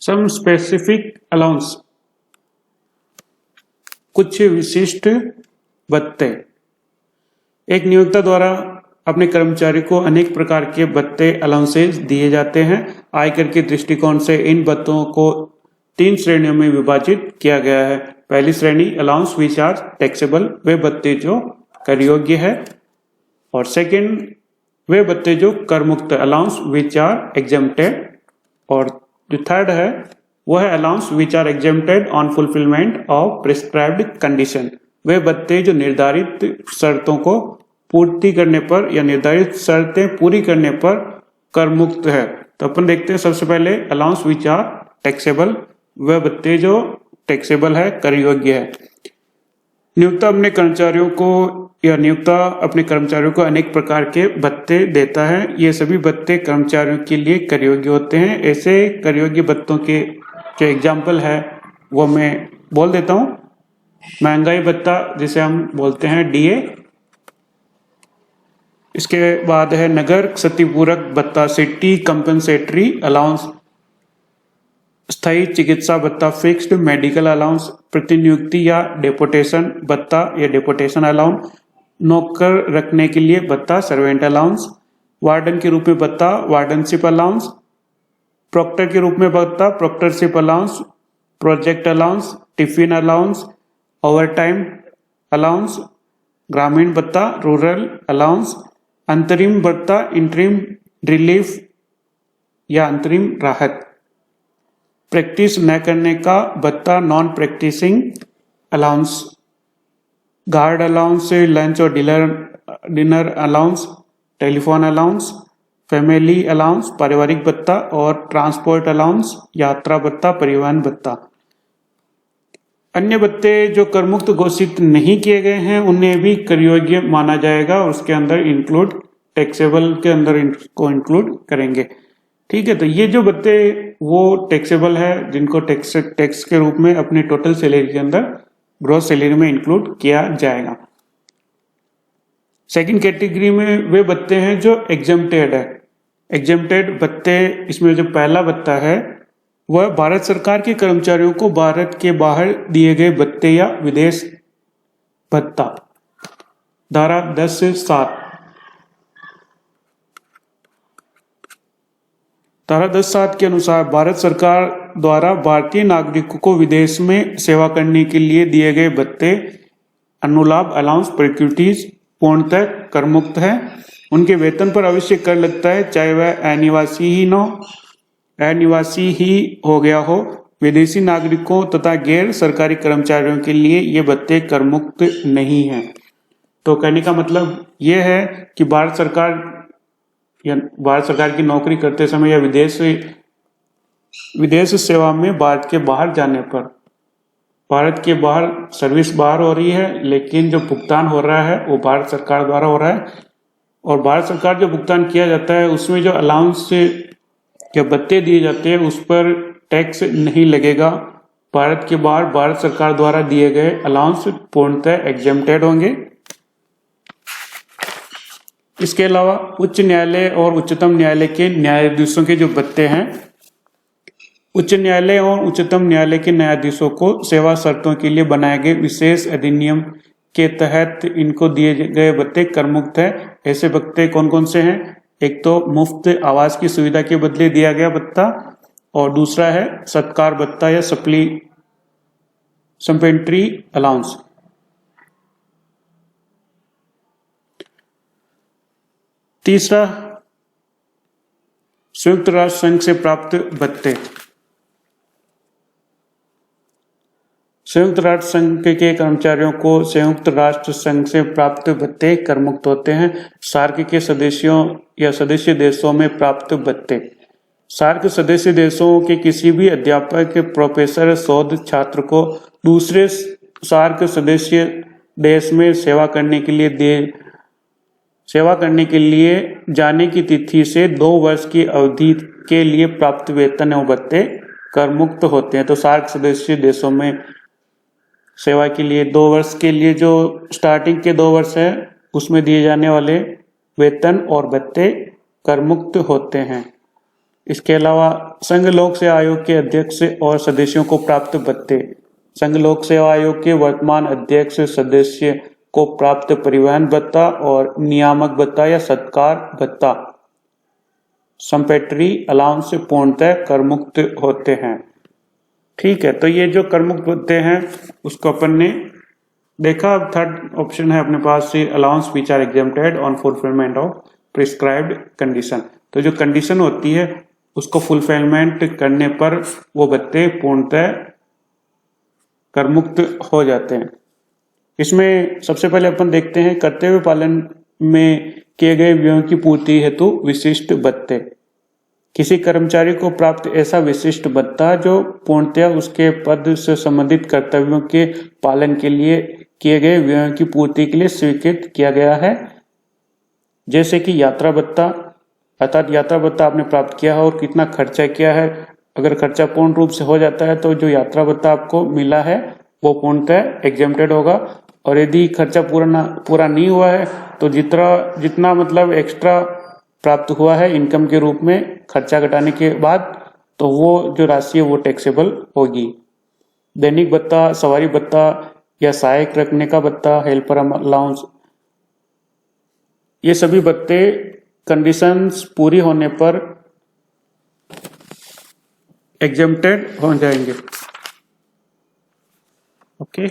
Some specific allowance, कुछ विशिष्ट भत्ते। एक नियोक्ता द्वारा अपने कर्मचारी को अनेक प्रकार के भत्ते अलाउंसेस दिए जाते हैं। आयकर के दृष्टिकोण से इन भत्तों को 3 श्रेणियों में विभाजित किया गया है। पहली श्रेणी अलाउंस विच आर टैक्सेबल, वे भत्ते जो कर योग्य है। और सेकंड, वे भत्ते जो कर मुक्त, अलाउंस विच आर एग्जेम्प्टेड। और जो थर्ड है वो है allowance which are exempted on fulfilment of prescribed condition, वे भत्ते जो निर्धारित शर्तों को पूर्ति करने पर या निर्धारित शर्तें पूरी करने पर कर मुक्त है। तो अपन देखते हैं सबसे पहले अलाउंस विच आर टैक्सेबल, वह भत्ते जो टैक्सेबल है, कर योग्य है। नियोक्ता अपने कर्मचारियों को अनेक प्रकार के भत्ते देता है। ये सभी भत्ते कर्मचारियों के लिए कर योग्य होते हैं। ऐसे कर योग्य भत्तों के जो एग्जाम्पल है वो मैं बोल देता हूँ। महंगाई भत्ता जिसे हम बोलते हैं DA, इसके बाद है नगर क्षतिपूरक भत्ता सिटी कंपनसेटरी अलाउंस, स्थायी चिकित्सा भत्ता फिक्स्ड मेडिकल अलाउंस, प्रतिनियुक्ति या डेपोटेशन भत्ता या डेपोटेशन अलाउंस, नौकर रखने के लिए भत्ता सर्वेंट अलाउंस, वार्डन के रूप में भत्ता वार्डनशिप अलाउंस, प्रोक्टर के रूप में भत्ता proctorship allowance, project allowance, tiffin allowance, overtime allowance, ग्रामीण भत्ता रूरल अलाउंस, अंतरिम भत्ता इंटरिम रिलीफ या अंतरिम राहत, प्रैक्टिस न करने का भत्ता non practising allowance, guard allowance, lunch और dinner allowance, telephone allowance, family allowance, पारिवारिक भत्ता और ट्रांसपोर्ट अलाउंस, यात्रा भत्ता, परिवहन भत्ता। अन्य भत्ते जो कर मुक्त घोषित नहीं किए गए हैं उन्हें भी कर योग्य माना जाएगा और उसके अंदर इंक्लूड टैक्सेबल के अंदर इनको इंक्लूड करेंगे। ठीक है, तो ये जो भत्ते वो टैक्सेबल है जिनको टैक्स के रूप में अपनी टोटल सैलरी के अंदर ग्रॉस सैलरी में इंक्लूड किया जाएगा। सेकंड कैटेगरी में वे भत्ते हैं जो एग्जेम्प्टेड है। एग्जेम्प्टेड भत्ते, इसमें जो पहला भत्ता है वह भारत सरकार के कर्मचारियों को भारत के बाहर दिए गए भत्ते या विदेश भत्ता, धारा 10 से 7। धारा 10(7) के अनुसार भारत सरकार द्वारा भारतीय नागरिकों को विदेश में सेवा करने के लिए दिए गए भत्ते, अनुलाभ, अलाउंस, प्रिक्यूटीज पूर्णतः कर मुक्त है। उनके वेतन पर अवश्य कर लगता है, चाहे वह अनिवासी ही हो गया हो। विदेशी नागरिकों तथा गैर सरकारी कर्मचारियों के लिए ये भत्ते कर मुक्त नहीं हैं। तो कहने का मतलब ये है कि भारत सरकार की नौकरी करते समय या विदेश सेवा में भारत के बाहर जाने पर, भारत के बाहर सर्विस बाहर हो रही है लेकिन जो भुगतान हो रहा है वो भारत सरकार द्वारा हो रहा है, और भारत सरकार जो भुगतान किया जाता है उसमें जो अलाउंस या भत्ते दिए जाते हैं उस पर टैक्स नहीं लगेगा। भारत के बाहर भारत सरकार द्वारा दिए गए अलाउंस पूर्णतः एग्जेम्प्टेड होंगे। इसके अलावा उच्च न्यायालय और उच्चतम न्यायालय के न्यायाधीशों के जो भत्ते हैं, उच्च न्यायालय और उच्चतम न्यायालय के न्यायाधीशों को सेवा शर्तों के लिए बनाए गए विशेष अधिनियम के तहत इनको दिए गए भत्ते कर मुक्त है। ऐसे भत्ते कौन कौन से हैं? एक तो मुफ्त आवास की सुविधा के बदले दिया गया भत्ता, और दूसरा है सत्कार भत्ता या सप्लीमेंट्री अलाउंस। तीसरा, संयुक्त राष्ट्र संघ से प्राप्त भत्ते। संयुक्त राष्ट्र संघ के कर्मचारियों को संयुक्त राष्ट्र संघ से प्राप्त भत्ते कर मुक्त होते हैं। सार्क के सदस्यों या सदस्य देशों में प्राप्त भत्ते। सार्क सदस्य देशों के किसी भी अध्यापक, प्रोफेसर, शोध छात्र को दूसरे सार्क सदस्य देश में सेवा करने के लिए जाने की तिथि से 2 वर्ष की अवधि के लिए प्राप्त वेतन एवं भत्ते कर मुक्त होते हैं। तो सार्क सदस्य देशों में सेवा के लिए 2 वर्ष के लिए जो स्टार्टिंग के 2 वर्ष है उसमें दिए जाने वाले वेतन और भत्ते कर मुक्त होते हैं। इसके अलावा संघ लोक सेवा आयोग के अध्यक्ष और सदस्यों को प्राप्त भत्ते, संघ लोक सेवा आयोग के वर्तमान अध्यक्ष सदस्य को प्राप्त परिवहन भत्ता और नियामक भत्ता या सत्कार भत्ता संपेटरी अलाउंस से पूर्णतः कर मुक्त होते हैं। ठीक है, तो ये जो कर मुक्त होते हैं उसको अपन ने देखा। अब थर्ड ऑप्शन है अपने पास से allowance which are exempted on fulfilment of prescribed condition. तो जो कंडीशन होती है उसको फुलफिलमेंट करने पर वो भत्ते पूर्णतः कर मुक्त हो जाते हैं। इसमें सबसे पहले अपन देखते हैं कर्तव्य पालन में किए गए व्ययों की पूर्ति हेतु विशिष्ट भत्ते। किसी कर्मचारी को प्राप्त ऐसा विशिष्ट भत्ता जो पूर्णतः उसके पद से संबंधित कर्तव्यों के पालन के लिए किए गए व्ययों की पूर्ति के लिए स्वीकृत किया गया है, जैसे कि यात्रा भत्ता, अर्थात यात्रा भत्ता आपने प्राप्त किया है और कितना खर्चा किया है। अगर खर्चा पूर्ण रूप से हो जाता है तो जो यात्रा भत्ता आपको मिला है वो पूर्णतः एग्जेम्प्टेड होगा, और यदि खर्चा पूरा नहीं हुआ है तो जितना मतलब एक्स्ट्रा प्राप्त हुआ है इनकम के रूप में खर्चा घटाने के बाद, तो वो जो राशि है वो टैक्सेबल होगी। दैनिक भत्ता, सवारी भत्ता या सहायक रखने का भत्ता, हेल्पर अलाउंस, ये सभी भत्ते कंडीशंस पूरी होने पर एग्जेम्प्टेड हो जाएंगे। ओके।